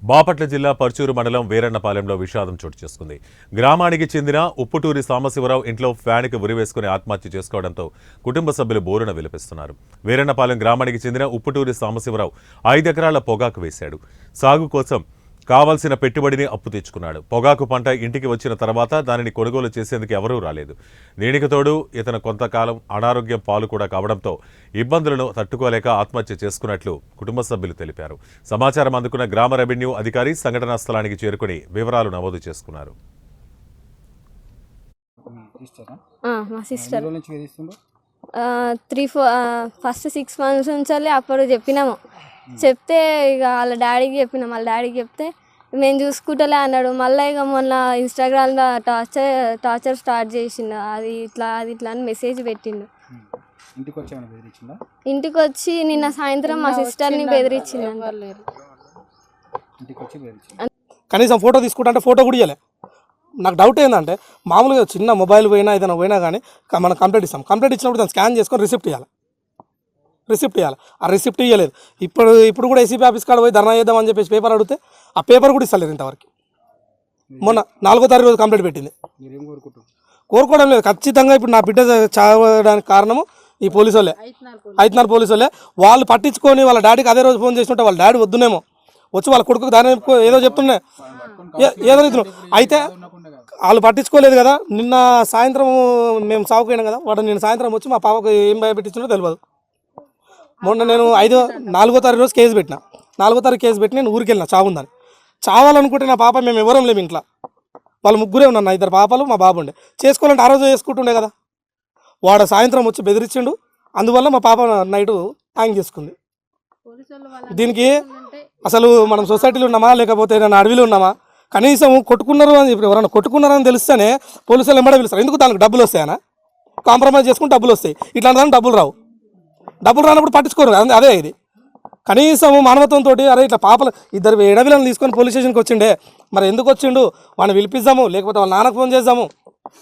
బాపట్ల జిల్లా పర్చూరు మండలం వీరన్నపాలెంలో విషాదం చోటు చేసుకుంది. గ్రామానికి చెందిన ఉప్పుటూరి సాంబశివరావు ఇంట్లో ఫ్యాన్కి ఉరివేసుకుని ఆత్మహత్య చేసుకోవడంతో కుటుంబ సభ్యులు బోరున విలపిస్తున్నారు. వీరన్నపాలెం గ్రామానికి చెందిన ఉప్పుటూరి సాంబశివరావు 5 ఎకరాల పొగాకు వేశాడు. సాగు కోసం కావాల్సిన పెట్టుబడిని అప్పు తెచ్చుకున్నాడు. పొగాకు పంట ఇంటికి వచ్చిన తర్వాత దానిని కొనుగోలు చేసేందుకు ఎవరూ రాలేదు. దీనికి తోడు ఇతను కొంతకాలం అనారోగ్యం పాలు కూడా కావడంతో ఇబ్బందులను తట్టుకోలేక ఆత్మహత్య చేసుకున్నట్లు కుటుంబ సభ్యులు తెలిపారు. సమాచారం అందుకున్న గ్రామ రెవెన్యూ అధికారి సంఘటనా స్థలానికి చేరుకుని వివరాలు నమోదు చేసుకున్నారు. ఫస్ట్ 6 months నుంచి అప్పుడు చెప్పినాము. చెప్తే ఇక వాళ్ళ డాడీకి చెప్పినాం. వాళ్ళ డాడీకి చెప్తే మేము చూసుకుంటలే అన్నాడు. మళ్ళీ ఇక మొన్న ఇన్స్టాగ్రామ్లో టార్చర్ స్టార్ట్ చేసిండు. అది ఇట్లా అని మెసేజ్ పెట్టిండు. ఇంటికి వచ్చి నిన్న సాయంత్రం మా సిస్టర్ని బెదిరించిండు. కనీసం ఫోటో తీసుకుంటే ఫోటో కూడా ఇవ్వలే. నాకు డౌట్ ఏంటంటే మామూలుగా చిన్న మొబైల్ పోయినా ఏదైనా పోయినా కానీ మనం కంప్లైంట్ ఇస్తాం. కంప్లైంట్ ఇచ్చినప్పుడు దాన్ని స్కాన్ చేసుకొని రిసిప్ట్ ఇవ్వాలి. ఆ రిసిప్ట్ ఇవ్వలేదు. ఇప్పుడు కూడా ఏసీపీ ఆఫీస్ కాడ పోయి ధర్నా చేద్దామని చెప్పేసి పేపర్ అడిగితే ఆ పేపర్ కూడా ఇస్తలేరు ఇంతవరకు. మొన్న 4వ తారీఖు రోజు కంప్లైంట్ పెట్టింది. కోరుకోవడం లేదు. ఖచ్చితంగా ఇప్పుడు నా బిడ్డ చావడానికి కారణము ఈ పోలీసు వాళ్ళే, ఐదున్నర పోలీసు వాళ్ళే. వాళ్ళు పట్టించుకొని వాళ్ళ డాడీకి అదే రోజు ఫోన్ చేసినట్టు వాళ్ళ డాడీ వద్దునేమో వచ్చి వాళ్ళ కొడుకు దాని ఏదో చెప్తుండే ఏదో రీతిలో అయితే వాళ్ళు పట్టించుకోలేదు కదా. నిన్న సాయంత్రం మేము సాగుపోయినాం కదా, వాడు నిన్న సాయంత్రం వచ్చి మా పాపకు ఏం భయపెట్టించినో తెలియదు. మొన్న నేను 4వ తారీఖు రోజు కేసు పెట్టిన. 4వ తారీఖు కేసు పెట్టి నేను ఊరికి వెళ్ళిన చావుందని. చావాలనుకుంటే నా పాప మేము ఎవరం లేము ఇంట్లో. వాళ్ళు ముగ్గురే ఉన్నారు. నా 2 పాపలు మా బాబు ఉండే. చేసుకోవాలంటే ఆ రోజు చేసుకుంటుండే కదా. వాడు సాయంత్రం వచ్చి బెదిరించిండు. అందువల్ల మా పాప నైటు హ్యాంగ్ చేసుకుంది. దీనికి అసలు మనం సొసైటీలో ఉన్నామా లేకపోతే ఏదైనా అడవిలో ఉన్నామా? కనీసం కొట్టుకున్నారు అని చెప్పి ఎవరైనా కొట్టుకున్నారని తెలిస్తేనే పోలీసులు ఎంబడే పిలుస్తారు. ఎందుకు? దానికి డబ్బులు వస్తాయనా? కాంప్రమైజ్ చేసుకుని డబ్బులు వస్తాయి. ఇట్లాంటి దానికి డబ్బులు రావు. డబ్బులు రానప్పుడు పట్టించుకోరు. అదే ఇది కనీసం మానవత్వంతో అరే ఇట్లా పాపలు 2 ఎడవిలను తీసుకొని పోలీస్ స్టేషన్కి వచ్చిండే, మరి ఎందుకు వచ్చిండు వాడిని పిలిపిద్దాము లేకపోతే వాళ్ళ నాన్నకు ఫోన్ చేద్దాము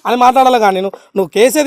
అని మాట్లాడాలి. కానీ నువ్వు కేసే